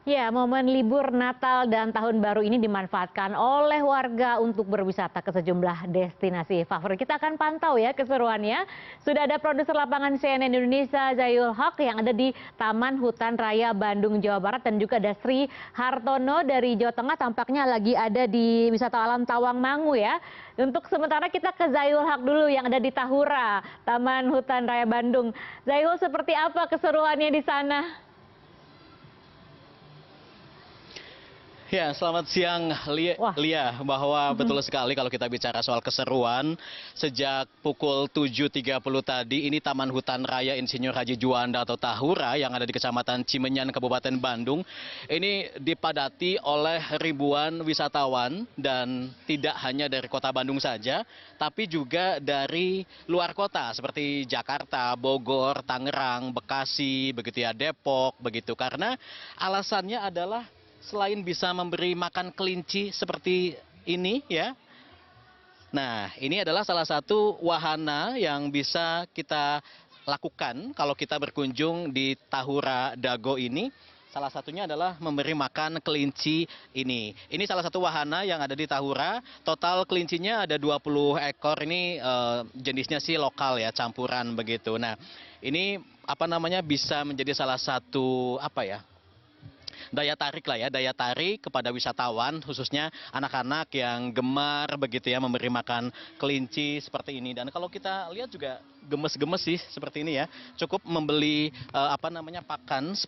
Ya, momen libur Natal dan Tahun Baru ini dimanfaatkan oleh warga untuk berwisata ke sejumlah destinasi favorit. Kita akan pantau ya keseruannya. Sudah ada produser lapangan CNN Indonesia Zayul Haq yang ada di Taman Hutan Raya Bandung, Jawa Barat, dan juga ada Sri Hartono dari Jawa Tengah, tampaknya lagi ada di wisata alam Tawangmangu ya. Untuk sementara kita ke Zayul Haq dulu yang ada di Tahura, Taman Hutan Raya Bandung. Zayul, seperti apa keseruannya di sana? Ya, selamat siang Wah. Lia, bahwa betul sekali kalau kita bicara soal keseruan, sejak pukul 7.30 tadi ini Taman Hutan Raya Insinyur Haji Juanda atau Tahura yang ada di Kecamatan Cimenyan, Kabupaten Bandung, ini dipadati oleh ribuan wisatawan dan tidak hanya dari kota Bandung saja, tapi juga dari luar kota seperti Jakarta, Bogor, Tangerang, Bekasi, begitu ya, Depok, begitu. Karena alasannya adalah selain bisa memberi makan kelinci seperti ini ya. Nah, ini adalah salah satu wahana yang bisa kita lakukan kalau kita berkunjung di Tahura Dago ini. Salah satunya adalah memberi makan kelinci ini. Ini salah satu wahana yang ada di Tahura. Total kelincinya ada 20 ekor. Ini jenisnya sih lokal ya, campuran begitu. Nah, ini bisa menjadi salah satu daya tarik lah ya, daya tarik kepada wisatawan, khususnya anak-anak yang gemar begitu ya memberi makan kelinci seperti ini. Dan kalau kita lihat juga gemes-gemes sih seperti ini ya, cukup membeli pakan 10.000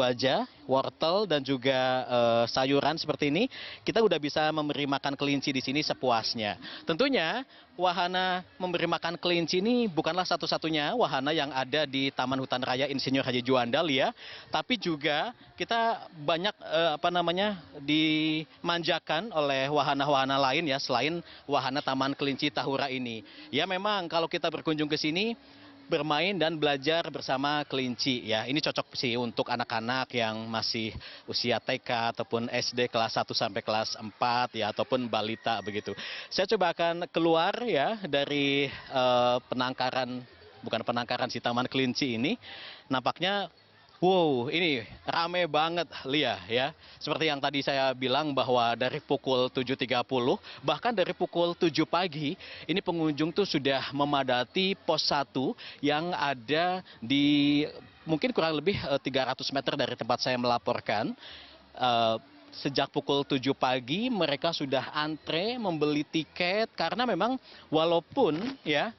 aja, wortel dan juga sayuran seperti ini, kita udah bisa memberi makan kelinci di sini sepuasnya. Tentunya wahana memberi makan kelinci ini bukanlah satu-satunya wahana yang ada di Taman Hutan Raya Insinyur Haji Juanda ya, tapi juga kita banyak dimanjakan oleh wahana-wahana lain ya selain wahana Taman Kelinci Tahura ini. Ya memang kalau kita berkunjung ke sini bermain dan belajar bersama kelinci ya. Ini cocok sih untuk anak-anak yang masih usia TK ataupun SD kelas 1 sampai kelas 4 ya, ataupun balita begitu. Saya coba akan keluar ya dari bukan penangkaran si Taman Kelinci ini. Nampaknya wow, ini rame banget Lia ya. Seperti yang tadi saya bilang bahwa dari pukul 7.30 bahkan dari pukul 7 pagi ini pengunjung tuh sudah memadati pos 1 yang ada di mungkin kurang lebih 300 meter dari tempat saya melaporkan. Sejak pukul 7 pagi mereka sudah antre membeli tiket karena memang walaupun ya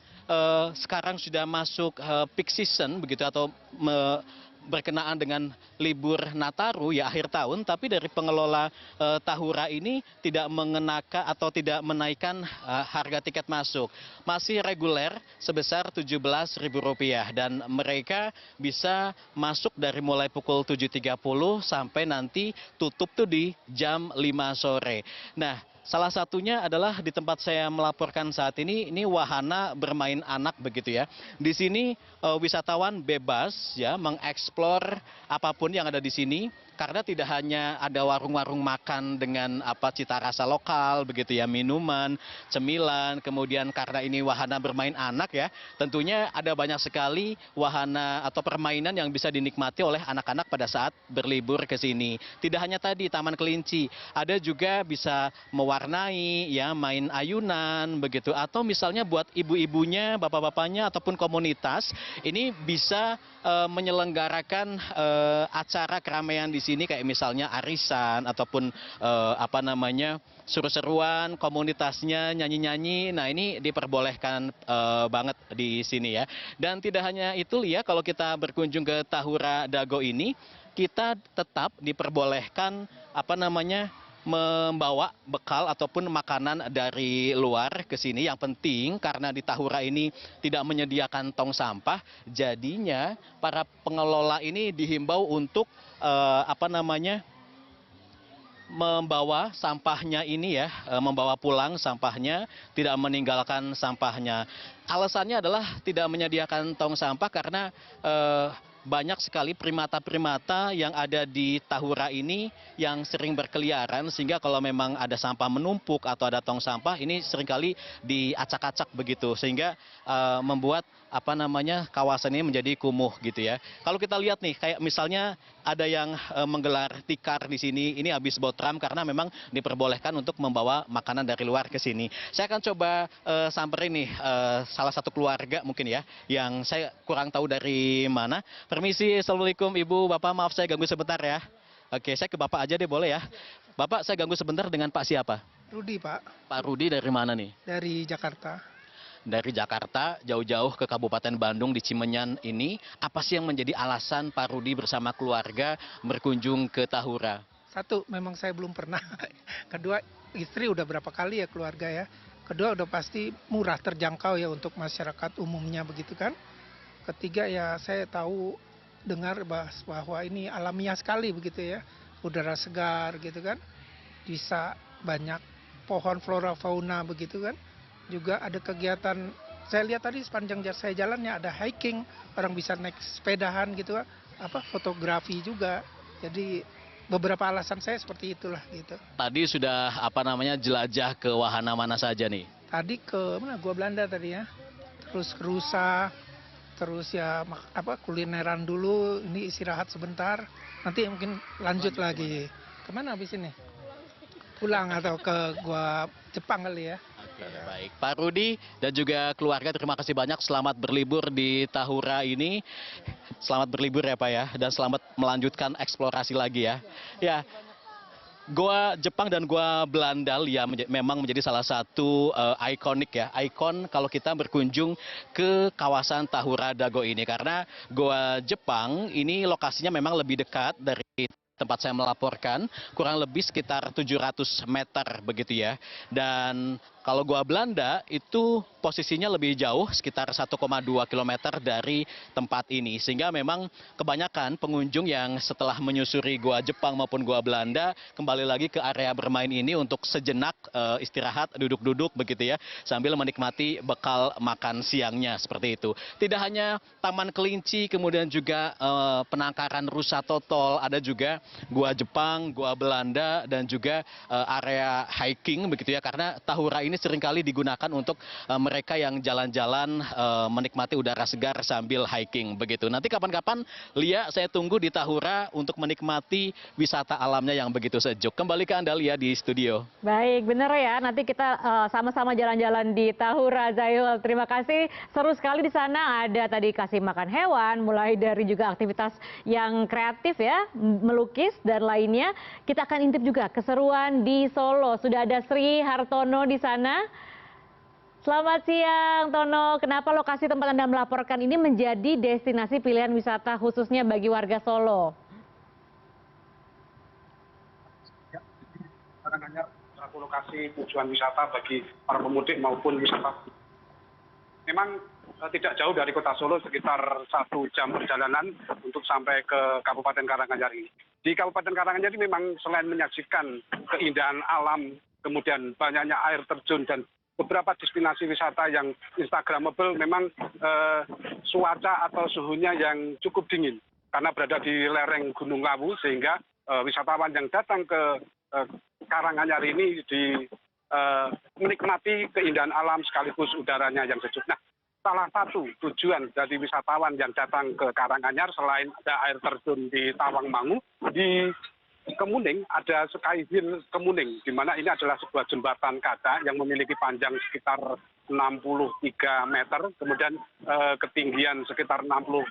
sekarang sudah masuk peak season begitu atau berkenaan dengan libur Nataru ya akhir tahun, tapi dari pengelola Tahura ini tidak mengenakan atau tidak menaikkan harga tiket masuk. Masih reguler sebesar Rp17.000 dan mereka bisa masuk dari mulai pukul 7.30 sampai nanti tutup tuh di jam 5 sore. Nah, salah satunya adalah di tempat saya melaporkan saat ini wahana bermain anak begitu ya. Di sini wisatawan bebas ya mengeksplor apapun yang ada di sini karena tidak hanya ada warung-warung makan dengan cita rasa lokal begitu ya, minuman, cemilan, kemudian karena ini wahana bermain anak ya, tentunya ada banyak sekali wahana atau permainan yang bisa dinikmati oleh anak-anak pada saat berlibur ke sini. Tidak hanya tadi Taman Kelinci, ada juga bisa mewarnai ya, main ayunan begitu, atau misalnya buat ibu-ibunya, bapak-bapaknya ataupun komunitas ini bisa menyelenggarakan acara keramaian di sini kayak misalnya arisan ataupun seru-seruan komunitasnya nyanyi-nyanyi. Nah, ini diperbolehkan banget di sini ya. Dan tidak hanya itu ya, kalau kita berkunjung ke Tahura Dago ini kita tetap diperbolehkan membawa bekal ataupun makanan dari luar ke sini. Yang penting karena di Tahura ini tidak menyediakan tong sampah, jadinya para pengelola ini dihimbau untuk membawa sampahnya ini ya, membawa pulang sampahnya, tidak meninggalkan sampahnya. Alasannya adalah tidak menyediakan tong sampah karena banyak sekali primata-primata yang ada di Tahura ini yang sering berkeliaran, sehingga kalau memang ada sampah menumpuk atau ada tong sampah ini seringkali diacak-acak begitu, sehingga membuat kawasan ini menjadi kumuh gitu ya. Kalau kita lihat nih, kayak misalnya ada yang menggelar tikar di sini, ini habis botram karena memang diperbolehkan untuk membawa makanan dari luar ke sini. Saya akan coba samperin nih salah satu keluarga mungkin ya, yang saya kurang tahu dari mana. Permisi, Assalamualaikum Ibu, Bapak, maaf saya ganggu sebentar ya. Oke, saya ke Bapak aja deh boleh ya. Bapak, saya ganggu sebentar dengan Pak siapa? Rudi, Pak, Pak Rudi dari mana nih? dari Jakarta. Dari Jakarta jauh-jauh ke Kabupaten Bandung di Cimenyan ini, apa sih yang menjadi alasan Pak Rudi bersama keluarga berkunjung ke Tahura? Satu, memang saya belum pernah. Kedua, istri udah berapa kali ya keluarga ya. Kedua, udah pasti murah, terjangkau ya untuk masyarakat umumnya begitu kan. Ketiga, ya saya tahu dengar bahwa ini alamiah sekali begitu ya. Udara segar gitu kan. Bisa banyak pohon flora fauna begitu kan. Juga ada kegiatan, saya lihat tadi sepanjang saya jalannya ada hiking, orang bisa naik sepedahan gitu kan, fotografi juga. Jadi beberapa alasan saya seperti itulah gitu. Tadi sudah jelajah ke wahana mana saja nih? Tadi ke mana? Gua Belanda tadi ya. Terus ke Rusa, terus ya kulineran dulu, ini istirahat sebentar. Nanti mungkin lanjut lagi. Kemana habis ini? Pulang atau ke gua Jepang kali ya. Oke, baik. Pak Rudi dan juga keluarga, terima kasih banyak. Selamat berlibur di Tahura ini. Selamat berlibur ya Pak ya, dan selamat melanjutkan eksplorasi lagi ya. Ya, Goa Jepang dan Goa Belanda ya memang menjadi salah satu ikonik ya, ikon kalau kita berkunjung ke kawasan Tahura Dago ini, karena Goa Jepang ini lokasinya memang lebih dekat dari tempat saya melaporkan, kurang lebih sekitar 700 meter begitu ya. Dan kalau Goa Belanda itu posisinya lebih jauh, sekitar 1,2 kilometer dari tempat ini. Sehingga memang kebanyakan pengunjung yang setelah menyusuri Goa Jepang maupun Goa Belanda kembali lagi ke area bermain ini untuk sejenak istirahat, duduk-duduk begitu ya, sambil menikmati bekal makan siangnya seperti itu. Tidak hanya Taman Kelinci, kemudian juga penangkaran Rusa Totol, ada juga Goa Jepang, Goa Belanda, dan juga area hiking begitu ya, karena Tahura ini seringkali digunakan untuk mereka yang jalan-jalan menikmati udara segar sambil hiking begitu. Nanti kapan-kapan Lia, saya tunggu di Tahura untuk menikmati wisata alamnya yang begitu sejuk. Kembali ke Anda Lia di studio. Baik, benar ya. Nanti kita sama-sama jalan-jalan di Tahura, Zayul. Terima kasih. Seru sekali di sana. Ada tadi kasih makan hewan, mulai dari juga aktivitas yang kreatif ya, melukis dan lainnya. Kita akan intip juga keseruan di Solo. Sudah ada Sri Hartono di sana. Selamat siang, Tono. Kenapa lokasi tempat Anda melaporkan ini menjadi destinasi pilihan wisata khususnya bagi warga Solo? Karena satu lokasi tujuan wisata bagi para pemudik maupun wisata. Memang tidak jauh dari kota Solo, sekitar 1 jam perjalanan untuk sampai ke Kabupaten Karanganyar ini. Di Kabupaten Karanganyar ini memang selain menyaksikan keindahan alam, kemudian banyaknya air terjun dan beberapa destinasi wisata yang instagramable, memang cuaca atau suhunya yang cukup dingin karena berada di lereng Gunung Lawu, sehingga wisatawan yang datang ke Karanganyar ini menikmati keindahan alam sekaligus udaranya yang sejuk. Nah, salah satu tujuan dari wisatawan yang datang ke Karanganyar selain ada air terjun di Tawangmangu, di Kemuning ada Sky Hill Kemuning, di mana ini adalah sebuah jembatan kaca yang memiliki panjang sekitar 63 meter, kemudian ketinggian sekitar 60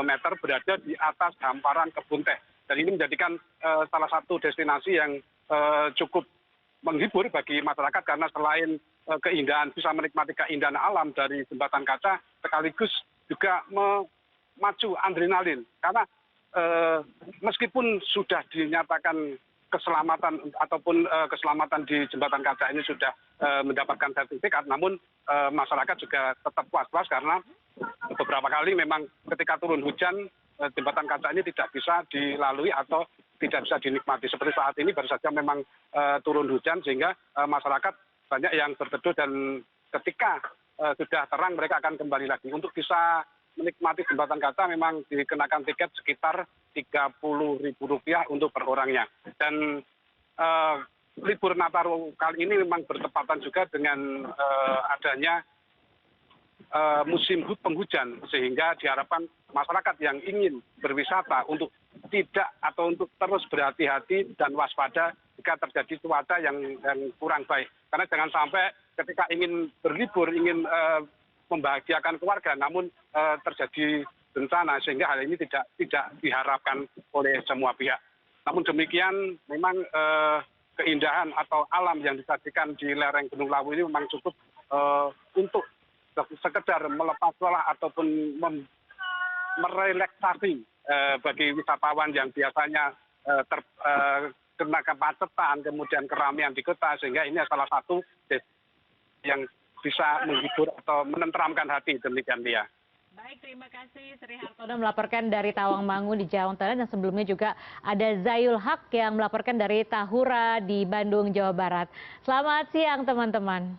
meter, berada di atas hamparan kebun teh. Dan ini menjadikan salah satu destinasi yang cukup menghibur bagi masyarakat, karena selain keindahan, bisa menikmati keindahan alam dari jembatan kaca, sekaligus juga memacu adrenalin. Karena meskipun sudah dinyatakan keselamatan ataupun keselamatan di jembatan kaca ini sudah mendapatkan sertifikat, namun masyarakat juga tetap was-was karena beberapa kali memang ketika turun hujan jembatan kaca ini tidak bisa dilalui atau tidak bisa dinikmati. Seperti saat ini baru saja memang turun hujan, sehingga masyarakat banyak yang berteduh, dan ketika sudah terang mereka akan kembali lagi. Untuk bisa menikmati jembatan kaca memang dikenakan tiket sekitar Rp30.000 untuk per orangnya. Dan libur Nataru kali ini memang bertepatan juga dengan adanya musim penghujan, sehingga diharapkan masyarakat yang ingin berwisata untuk tidak atau untuk terus berhati-hati dan waspada jika terjadi cuaca yang kurang baik. Karena jangan sampai ketika ingin berlibur, ingin membahagiakan keluarga, namun terjadi bencana, sehingga hal ini tidak diharapkan oleh semua pihak. Namun demikian, memang keindahan atau alam yang disajikan di lereng Gunung Lawu ini memang cukup untuk sekedar melepas lelah ataupun merelaksasi bagi wisatawan yang biasanya terkena kemacetan, kemudian keramaian di kota, sehingga ini salah satu yang bisa menghibur atau menenteramkan hati, demikian dia. Baik, terima kasih Sri Hartono melaporkan dari Tawangmangu di Jawa Tengah, dan sebelumnya juga ada Zayul Haq yang melaporkan dari Tahura di Bandung, Jawa Barat. Selamat siang teman-teman.